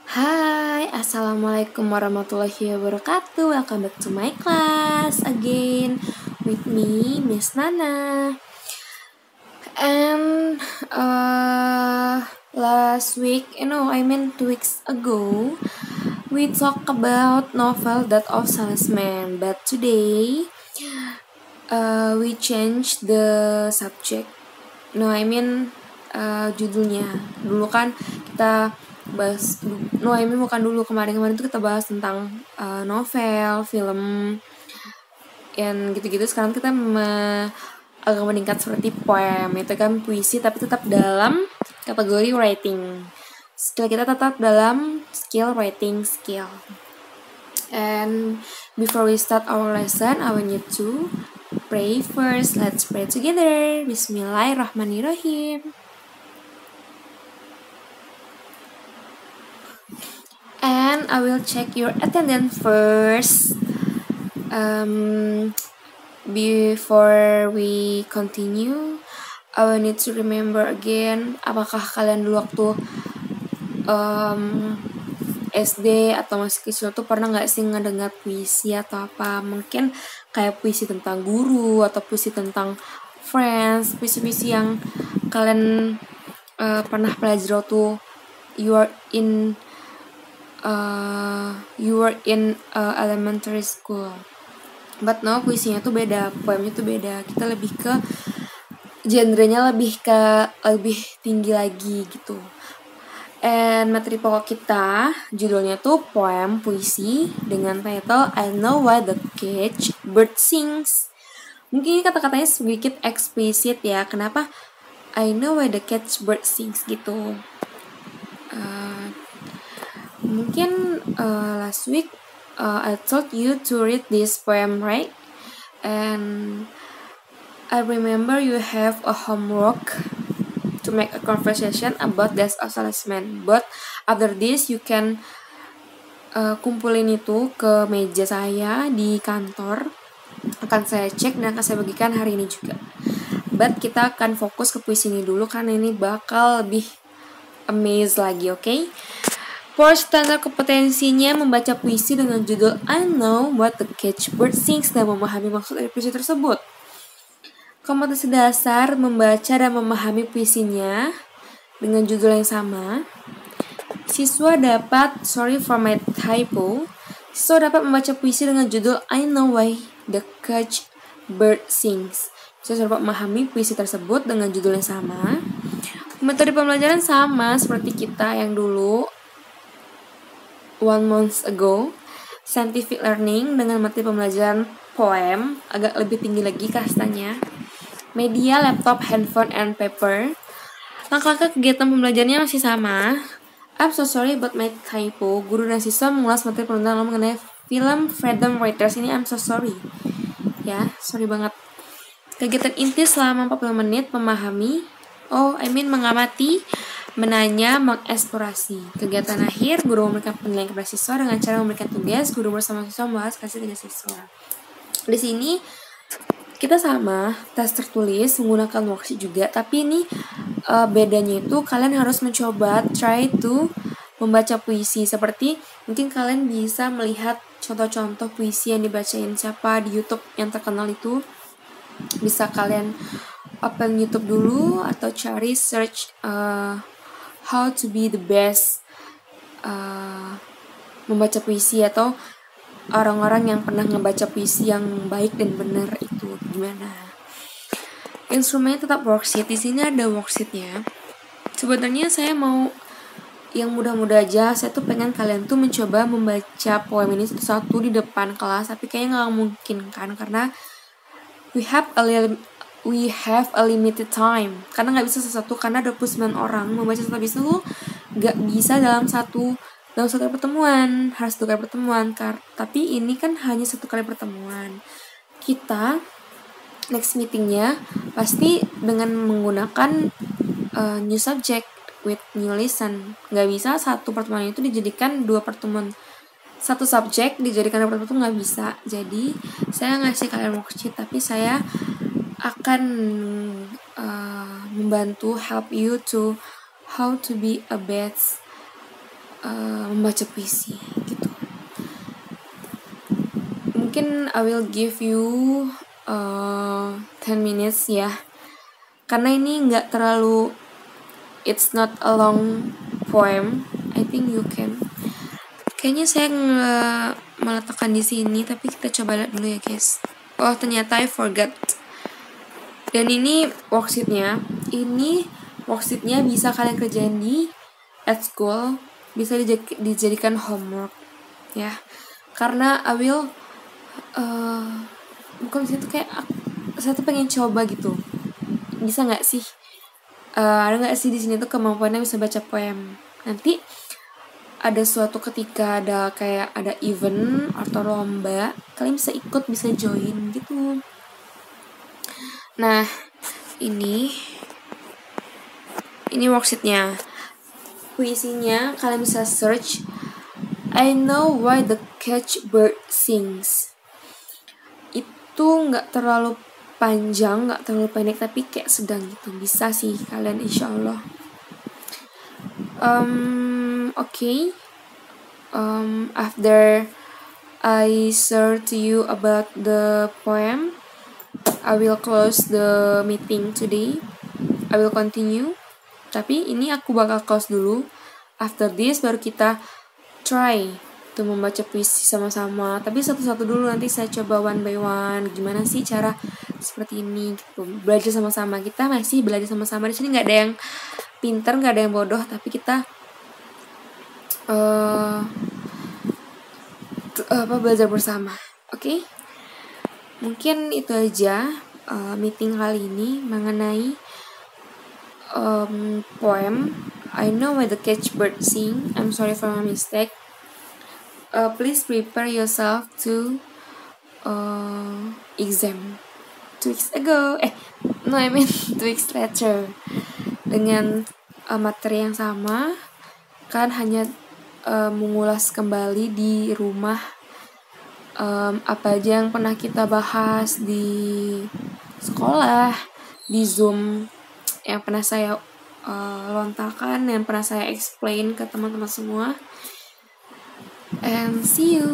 Hai, Assalamualaikum warahmatullahi wabarakatuh. Welcome back to my class again with me, Miss Nana. And last week, 2 weeks ago, we talked about novel Death of Salesman. But today, we changed the subject. Judulnya. Dulu kan kita bahas, bukan dulu, kemarin tuh kita bahas tentang novel, film, yang gitu-gitu. Sekarang kita agak meningkat seperti poem, itu kan puisi tapi tetap dalam kategori writing. Skill kita tetap dalam skill writing skill. And before we start our lesson, I want you to pray first. Let's pray together. Bismillahirrahmanirrahim. And I will check your attendance first. Before we continue, I will need to remember again, apakah kalian dulu waktu SD atau masih kecil tuh pernah gak sih ngedengar puisi atau apa? Mungkin kayak puisi tentang guru atau puisi tentang friends, puisi-puisi yang kalian pernah pelajari waktu you were in elementary school. But no, puisinya tuh beda, poemnya tuh beda. Kita lebih ke genrenya lebih tinggi lagi gitu. And materi pokok kita judulnya tuh poem puisi dengan title I Know Why the Caged Bird Sings. Mungkin kata-katanya sedikit eksplisit ya. Kenapa I know why the caged bird sings gitu. Mungkin last week I told you to read this poem, right? And I remember you have a homework to make a conversation about Death of Salesman. But after this, you can kumpulin itu ke meja saya di kantor. Akan saya cek dan akan saya bagikan hari ini juga. But kita akan fokus ke puisi ini dulu karena ini bakal lebih amazed lagi, okay? For standar kompetensinya membaca puisi dengan judul I Know What the Caged Bird Sings dan memahami maksud dari puisi tersebut. Kompetensi dasar membaca dan memahami puisinya dengan judul yang sama. Siswa dapat membaca puisi dengan judul I Know Why the Caged Bird Sings. Siswa dapat memahami puisi tersebut dengan judul yang sama. Metode pembelajaran sama seperti kita yang dulu 1 month ago. Scientific learning dengan materi pembelajaran poem, agak lebih tinggi lagi kastanya. Media, laptop, handphone, and paper. Langkah-langkah kegiatan pembelajarannya masih sama. I'm so sorry about my typo. Guru dan siswa mengulas materi pembelajaran mengenai film Freedom Writers. Ini I'm so sorry. Ya, sorry banget. Kegiatan inti selama 40 menit mengamati, menanya, mengeksplorasi. Kegiatan akhir, guru memberikan penilaian kepada siswa dengan cara memberikan tugas. Guru bersama siswa membahas hasil tugas siswa. Di sini kita sama tes tertulis menggunakan worksheet juga, tapi ini bedanya itu kalian harus mencoba try to membaca puisi. Seperti mungkin kalian bisa melihat contoh-contoh puisi yang dibacain siapa di YouTube yang terkenal itu. Bisa kalian open YouTube dulu atau cari search how to be the best membaca puisi atau orang-orang yang pernah ngebaca puisi yang baik dan benar itu gimana. Instrumennya tetap worksheet. Di sini ada worksheetnya. Sebenarnya saya mau yang mudah-mudah aja. Saya tuh pengen kalian tuh mencoba membaca poem ini satu-satu di depan kelas, tapi kayaknya nggak mungkin kan karena we have a limited time. Karena nggak bisa satu karena 29 orang membaca satu habis itu nggak bisa dalam satu kali pertemuan, harus 2 kali pertemuan. Tapi ini kan hanya 1 kali pertemuan. Kita next meetingnya pasti dengan menggunakan new subject with new lesson. Nggak bisa satu pertemuan itu dijadikan 2 pertemuan. Satu subjek dijadikan 2 pertemuan itu nggak bisa. Jadi saya ngasih kalian worksheet, tapi saya akan membantu help you to how to be a best membaca puisi gitu. Mungkin I will give you 10 minutes ya, karena ini nggak terlalu, it's not a long poem. I think you can. Kayaknya saya meletakkan di sini, tapi kita coba lihat dulu ya guys. Oh ternyata I forgot. Dan ini worksheetnya. Ini worksheetnya bisa kalian kerjain di at school, bisa dijadikan homework ya. Karena I will bukan sih, tuh kayak saya tuh pengen coba gitu. Bisa nggak sih? Ada nggak sih di sini tuh kemampuannya bisa baca poem? Nanti ada suatu ketika ada kayak ada event atau lomba, kalian bisa ikut, bisa join gitu. Nah, ini worksheetnya. Puisinya kalian bisa search I know why the catchbird sings. Itu nggak terlalu panjang, nggak terlalu pendek, tapi kayak sedang gitu. Bisa sih kalian insya Allah. Okay. After I share to you about the poem, I will close the meeting today. I will continue. Tapi ini aku bakal close dulu. After this baru kita try tuh membaca puisi sama-sama. Tapi satu-satu dulu, nanti saya coba one by one. Gimana sih cara seperti ini gitu. Belajar sama-sama. Kita masih belajar sama-sama. Di sini nggak ada yang pintar, nggak ada yang bodoh. Tapi kita belajar bersama. Oke? Mungkin itu aja meeting kali ini mengenai poem I know why the catchbird sing. I'm sorry for my mistake. Please prepare yourself to exam 2 weeks ago. I mean 2 weeks later. Dengan materi yang sama, kan hanya mengulas kembali di rumah apa aja yang pernah kita bahas di sekolah, di Zoom, yang pernah saya lontarkan, yang pernah saya explain ke teman-teman semua. And see you.